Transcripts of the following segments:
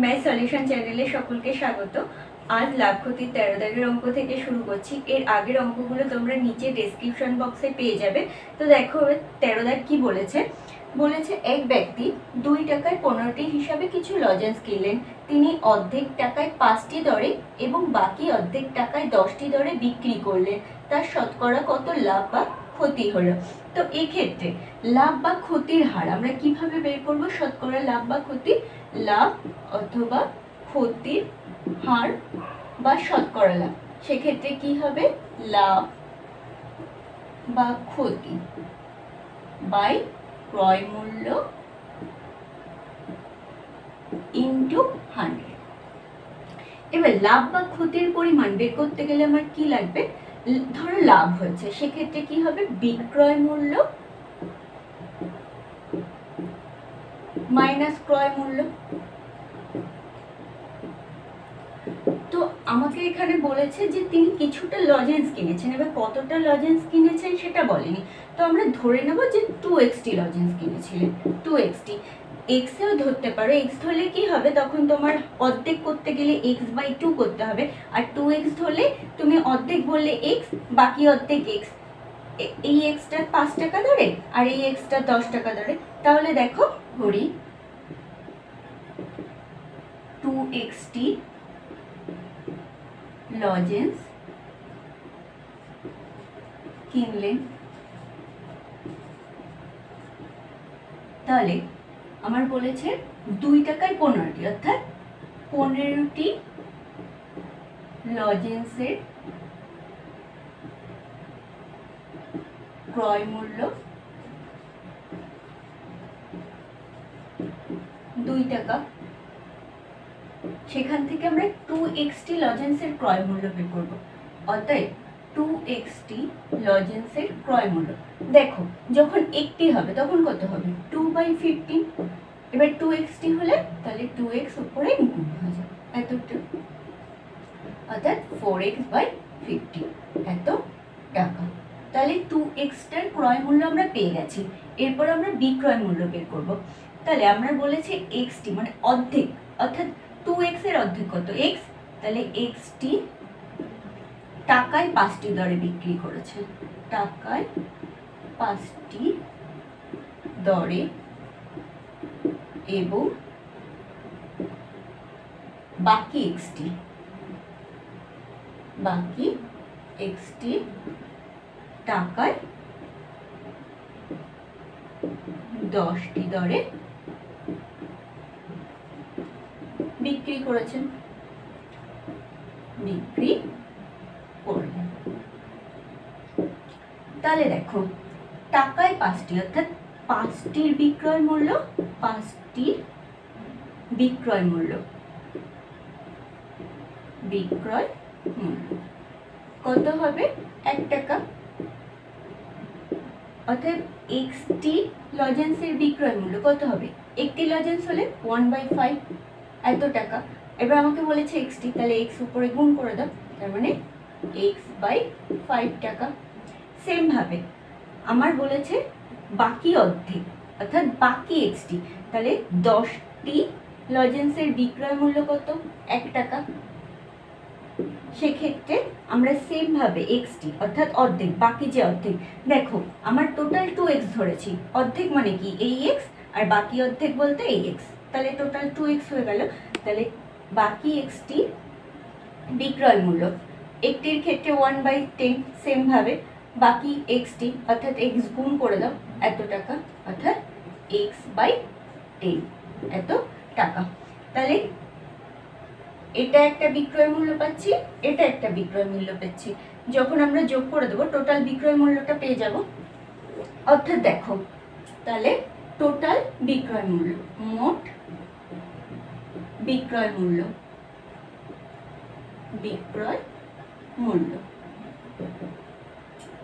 Math solution চ্যানেলে সকলকে স্বাগত। আজ লাভ ক্ষতির 13 দাগের অঙ্ক থেকে শুরু করছি। এর আগের অঙ্কগুলো তোমরা নিচে ডেসক্রিপশন বক্সে পেয়ে যাবে। তো দেখো 13 দাগ কি বলেছে। বলেছে এক ব্যক্তি 2 টাকায় 15টি হিসাবে কিছু লজেন্স কিনলেন। তিনি অর্ধেক টাকায় 5টি দরে এবং বাকি অর্ধেক টাকায় 10টি দরে বিক্রি করলেন। তার শতকরা কত লাভ বা ক্ষতি হলো? তো এক্ষেত্রে লাভ বা ক্ষতির হার আমরা কিভাবে বের করব? শতকরা লাভ বা ক্ষতি, লাভ অথবা ক্ষতির হার বা শতকরা লাভ। সেক্ষেত্রে কি হবে? লাভ বা ক্ষতি বাই ক্রয় মূল্য ইন্টু 100। এবার লাভ বা ক্ষতির পরিমাণ বের করতে গেলে আমার কি লাগবে? ধরো লাভ হয়েছে, সেক্ষেত্রে কি হবে? বিক্রয় মূল্য মাইনাস ক্রয় মূল্য। তো আমাকে এখানে বলেছে যে তিনি কিছুটা লজেন্স কিনেছেন। এবার কতটা লজেন্স কিনেছেন সেটা বলেনি, তো আমরা ধরে নেব যে 2xt লজেন্স কিনেছিলেন। 2xt এক্স এও ধরতে পারো। এক্স ধরলে কি হবে? তখন তোমার অর্ধেক করতে গেলে x/2 করতে হবে। আর 2x ধরলে তুমি অর্ধেক বললে x, বাকি অর্ধেক x। এই এক্সটা 5 টাকা ধরে আর এই এক্সটা 10 টাকা ধরে। তাহলে দেখো ধরি 2xt লজেন্স কিনলেন। তাহলে আমার বলেছে 2 টাকায় 15টি, অর্থাৎ 15টি লজেন্সের ক্রয় মূল্য 2 টাকা। সেখান থেকে আমরা 2xt লজেন্সের ক্রয় মূল্য বের করব। অতএব 2xt লজেন্সের ক্রয় মূল্য, দেখো যখন একটি হবে তখন কত হবে? 2/15। এবার 2xt হলে তাহলে 2x উপরে গুণ হয়ে যাবে এতটা, অর্থাৎ 4x/50 এত টাকা। তাহলে 2x টার ক্রয় মূল্য আমরা পেয়ে গেছি। এরপর আমরা বিক্রয় মূল্য বের করব। তাহলে আমরা বলেছি xt মানে অর্ধেক, অর্থাৎ 2x এর অর্ধেক কত? x। তাহলে xt টাকায় 5টি দরে বিক্রি করেছে, টাকায় 5টি দরে এবং বাকি xt টাকায় 10টি দরে বিক্রি করেছেন, বিক্রি করলেন। তাহলে দেখো টাকায় 5টি, অর্থাৎ 5টির বিক্রয় মূল্য, 5টির বিক্রয় মূল্য কত হবে? 1 টাকা। অর্থাৎ xt লজেন্সের বিক্রয় মূল্য কত হবে? একটি লজেন্স হলে 1/5 এত টাকা। এবার আমাকে বলেছে xt, তাহলে x উপরে গুণ করে দাও, তার মানে x/5 টাকা। সেম ভাবে আমার বলেছে বাকি অর্ধেক, অর্থাৎ বাকি xt, তাহলে 10টি লজেন্সের বিক্রয় মূল্য কত? 1 টাকা। সেক্ষেত্রে আমরা সেম ভাবে xt অর্থাৎ অর্ধেক, বাকি যে অর্ধেক, দেখো আমার টোটাল 2x ধরেছি, অর্ধেক মানে কি? এই x, আর বাকি অর্ধেক বলতে এই x, তাহলে টোটাল 2x হয়ে গেল। তাহলে বাকি xt বিক্রয় মূল্য, একটির ক্ষেত্রে 1/10, সেম ভাবে বাকি xt অর্থাৎ x গুণ করে দাও এত টাকা, অর্থাৎ x/10 এত টাকা। তাহলে এটা একটা বিক্রয় মূল্য পাচ্ছি, এটা একটা বিক্রয় মূল্য পাচ্ছি। যখন আমরা যোগ করে দেবো টোটাল বিক্রয় মূল্যটা পেয়ে যাব। অর্থাৎ দেখো তাহলে টোটাল বিক্রয় মূল্য, মোট বিক্রয় মূল্য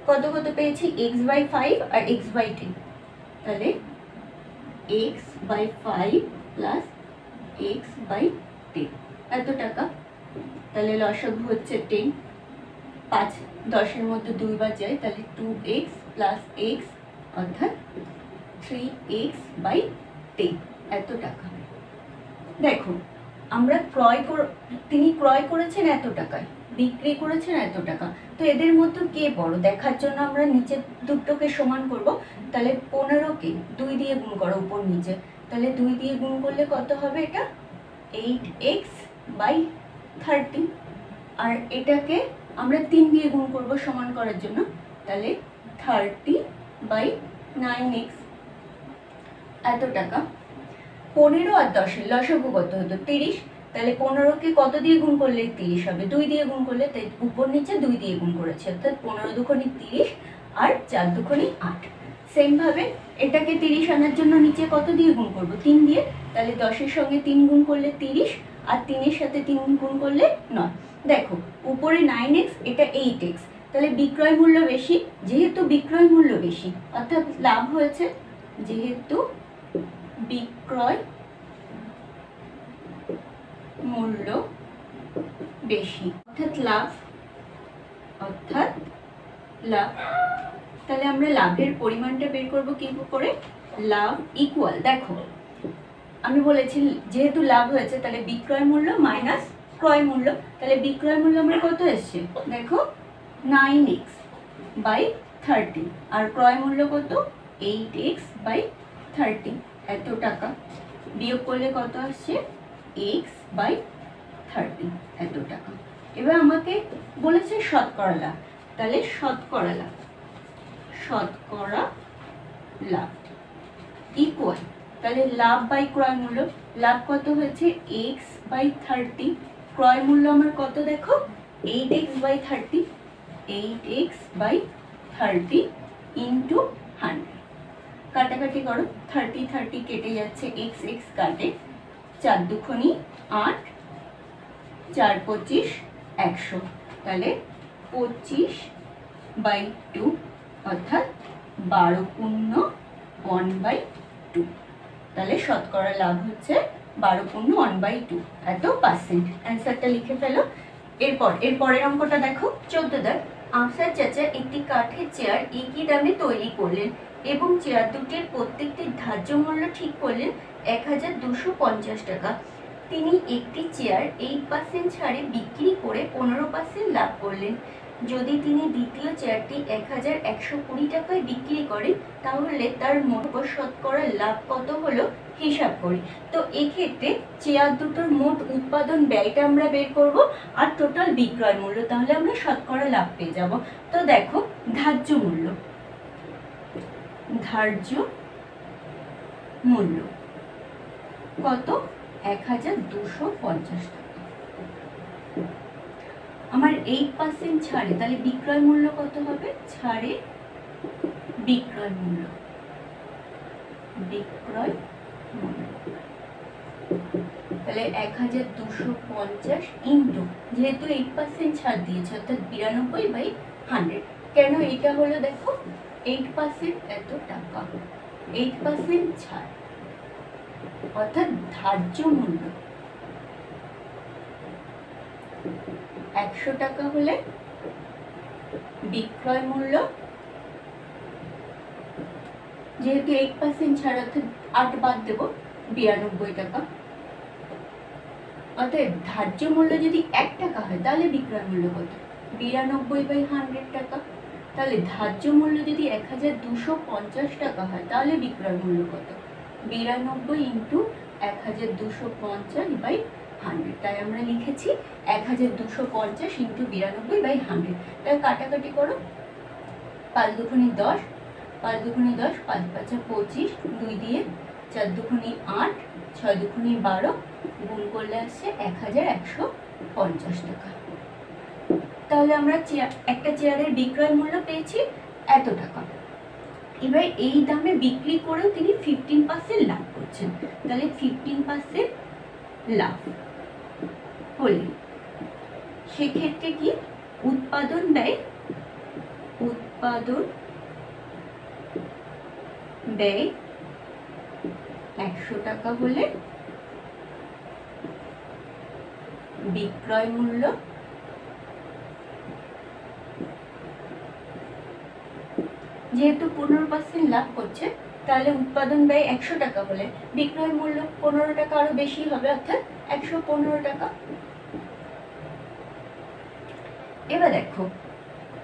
কত কত পেয়েছি? x/5 আর x/10। তাহলে x/5 প্লাস x/10 এত টাকা। তাহলে লসাগু হচ্ছে 10, 5 10-এর মধ্যে 2 বার যায়, তাহলে 2x প্লাস x অর্থাৎ 3x/10 এত টাকা। দেখো আমরা তিনি ক্রয় করেছেন এত টাকায়, বিক্রি করেছেন এত টাকা। তো এদের মধ্যে কে বড় দেখার জন্য আমরা নিচের দুটোকে সমান করব। তাহলে 15কে 2 দিয়ে গুণ করো উপর নিচে, তাহলে 2 দিয়ে গুণ করলে কত হবে? এটা 8x/30। আর এটাকে আমরা 3 দিয়ে গুণ করব সমান করার জন্য, তাহলে 30/9x এত টাকা। 15 আর 10 এর লসাগু কত হতো? 30। তাহলে 15কে কত দিয়ে গুণ করলে 30 হবে? 2 দিয়ে গুণ করলে, তাই উপর নিচে 2 দিয়ে গুণ করেছে, অর্থাৎ 15 দুগুণে 30 আর 4 দুগুণে 8। সেম ভাবে এটাকে 30 আনার জন্য নিচে কত দিয়ে গুণ করব? 3 দিয়ে। তাহলে 10 এর সঙ্গে 3 গুণ করলে 30 আর 3 এর সাথে 3 গুণ করলে 9। দেখো উপরে 9x, এটা 8x, তাহলে বিক্রয় মূল্য বেশি। যেহেতু বিক্রয় মূল্য বেশি অর্থাৎ লাভ হয়েছে, যেহেতু বিক্রয় মূল্য বেশি অর্থাৎ লাভ, তাহলে আমরা লাভের পরিমাণটা বের করব কি করে? লাভ ইকুয়াল, দেখো আমি বলেছি যেহেতু লাভ হয়েছে তাহলে বিক্রয় মূল্য মাইনাস ক্রয় মূল্য। তাহলে বিক্রয় মূল্য আমরা কত এসছে? দেখো 9x/30 আর ক্রয় মূল্য কত? 8x/30 এত টাকা। বিয়োগ করলে কত আসছে? x/30 এত টাকা। এবার আমাকে বলেছে শতকরা লাভ, তাহলে শতকরা লাভ ইকুয়াল, তাহলে লাভ বাই ক্রয় মূল্য। লাভ কত হয়েছে? x/30। ক্রয় মূল্য আমার কত? দেখো 8x/30, 8x/30 ইন্টু 100। কাটাকাটি করো, 30 কেটে যাচ্ছে, x কাটে, 4 দুগুণে 8, 4 25 100, তাহলে 25/2 অর্থাৎ 12 × 1/2। তাহলে শতকরা লাভ হচ্ছে 12 × 1/2 এত পার্সেন্ট। অ্যান্সারটা লিখে ফেলো। এরপরের অঙ্কটা দেখো 14 দাগ। আফসার চাচা একটি কাঠের চেয়ার একই দামে তৈরি করলেন এবং চেয়ার দুটির প্রত্যেকটির ধার্য মূল্য ঠিক করলেন 1250 টাকা। তিনি একটি চেয়ার 8% ছাড়ে বিক্রি করে 15% লাভ করলেন। যদি তিনি দ্বিতীয় চেয়ারটি 1120 টাকায় বিক্রি করেন তাহলে তার মোট শতকরা লাভ কত হলো হিসাব করি। তো এক্ষেত্রে চেয়ার দুটোর মোট উৎপাদন ব্যয়টা আমরা বের করব আর টোটাল বিক্রয় মূল্য, তাহলে আমরা শতকরা লাভ পেয়ে যাব। তো দেখো ধার্য মূল্য কত? 1250 টাকা। আমার 8% ছাড়ে, তাহলে বিক্রয় মূল্য কত হবে? ছাড়ে বিক্রয় মূল্য তাহলে 1250 ইন্টু, যেহেতু 8% ছাড় দিয়েছে অর্থাৎ 92/100। কেন এটা হলো? দেখো 8% এত টাকা, 8% ছাড় অর্থাৎ ধার্য মূল্য 100 টাকা হলে বিক্রয় মূল্য, যেহেতু 8% ছাড় অর্থাৎ 8 বাদ দেব, 92 টাকা। অর্থাৎ ধার্য মূল্য যদি 1 টাকা হয় তাহলে বিক্রয় মূল্য কত? 92/100 টাকা। তাহলে ধার্য মূল্য যদি 1250 টাকা হয় তাহলে বিক্রয় মূল্য কত? 92 ইন্টু 1250/100। তাই আমরা লিখেছি 1250 ইন্টু 92/100। তাই কাটাকাটি করো, 5 দুগুণে 10, 5 দুগুণে 10, 5 5 25, 2 দিয়ে 4 দুগুণে 8, 6 দুগুণে 12, গুণ করলে আসছে 1150 টাকা। তাহলে আমরা একটা চেয়ারের বিক্রয় মূল্য পেয়েছি এত টাকা। এবার এই দামে বিক্রি করেও তিনি 15% লাভ করছেন, তাহলে 15% লাভ হলে সেক্ষেত্রে কি উৎপাদন ব্যয় 100 টাকা হলে বিক্রয় মূল্য যেহেতু 15% লাভ করছে তাহলে উৎপাদন ব্যয় 100 টাকা হলে বিক্রয় মূল্য 15 টাকা আরো বেশি হবে, অর্থাৎ 115 টাকা। এবার দেখো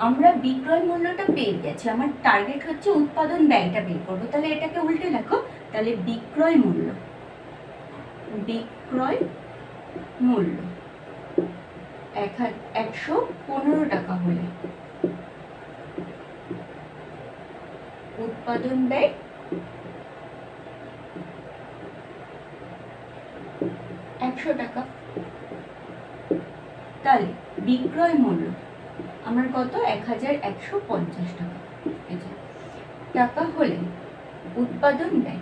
আমরা বিক্রয় মূল্যটা পেয়ে গেছি, আমার টার্গেট হচ্ছে উৎপাদন ব্যয়টা বের করবো, তাহলে এটাকে উল্টে লেখো। তাহলে বিক্রয় মূল্য 115 টাকা হলে উৎপাদন ব্যয় 100 টাকা। তাহলে বিক্রয় মূল্য আমার কত? 1150 টাকা। টাকা হলে উৎপাদন ব্যয়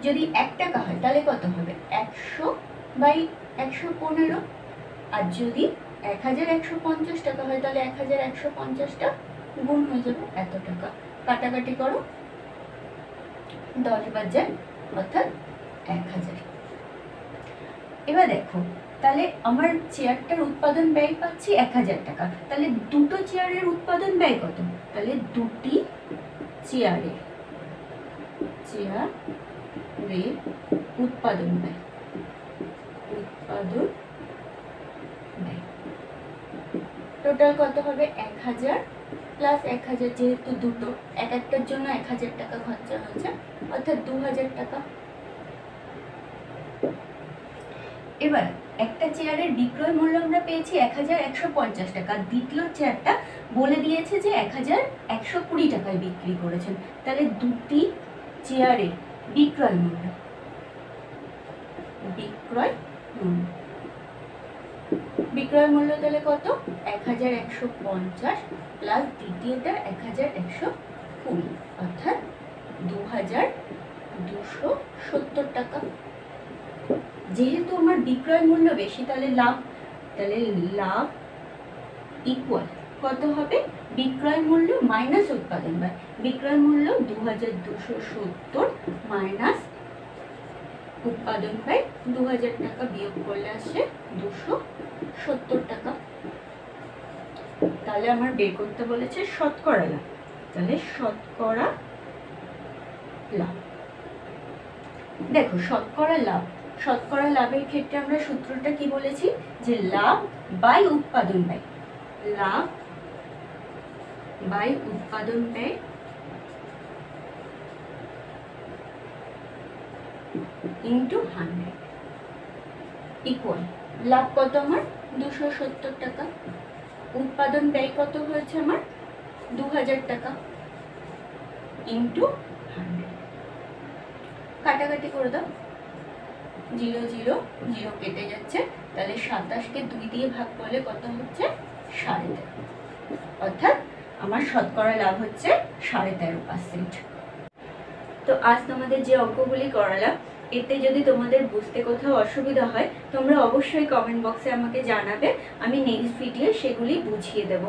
যদি 1 টাকা হয় তাহলে কত হবে? 100/115। আর যদি 1150 টাকা হয় তাহলে 1150টা গুণ হয়ে যাবে এত টাকা। কাটাকাটি করো, 10 বাজার অর্থাৎ 1000। এবার দেখো তাহলে আমার চেয়ারটার উৎপাদন ব্যয় পাচ্ছি 1000 টাকা, তাহলে দুটো চেয়ারের উৎপাদন ব্যয় কত? তাহলে দুটি চেয়ারের উৎপাদন ব্যয় টোটাল কত হবে? 1000 প্লাস 1000, যেহেতু দুটো এক একটার জন্য 1000 টাকা খরচা হয়েছে, অর্থাৎ 2000 টাকা। এবার একটা চেয়ারের বিক্রয় মূল্য আমরা পেয়েছি 1150 টাকা, দ্বিতীয় চেয়ারটা বলে দিয়েছে যে 1120 টাকায় বিক্রি করেছেন, তাহলে দুটি চেয়ারের বিক্রয় মূল্য তাহলে কত? 1150 প্লাস দ্বিতীয়টা 1120, অর্থাৎ 2270 টাকা। যেহেতু আমার বিক্রয় মূল্য বেশি, তাহলে লাভ ইকুয়াল কত হবে? বিক্রয় মূল্য মাইনাস উৎপাদন ব্যয়। বিক্রয় মূল্য 2270 মাইনাস উৎপাদন ব্যয় 2000 টাকা, বিয়োগ করলে আসে 270 টাকা। তাহলে আমার বের করতে বলেছে শতকরা লাভ, তাহলে শতকরা লাভ। দেখো শতকরা লাভের ক্ষেত্রে আমরা সূত্রটা কি বলেছি? যে লাভ বাই উৎপাদন ব্যয়, লাভ বাই উৎপাদন ব্যয় ইন্টু 100 ইকুয়াল লাভ কত আমার? 270 টাকা। উৎপাদন ব্যয় কত হয়েছে আমার? 2000 টাকা ইন্টু 100। কাটাকাটি করে দাও, 0 0 0 কেটে যাচ্ছে, তাহলে 27কে 2 দিয়ে ভাগ করলে কত হচ্ছে? 13.5, অর্থাৎ আমার শতকরা লাভ হচ্ছে 13.5%। তো আজ তোমাদের যে অঙ্কগুলি করালাম, এতে যদি তোমাদের বুঝতে কোথাও অসুবিধা হয় তোমরা অবশ্যই কমেন্ট বক্সে আমাকে জানাবে, আমি নেক্সট ভিডিও সেগুলি বুঝিয়ে দেবো।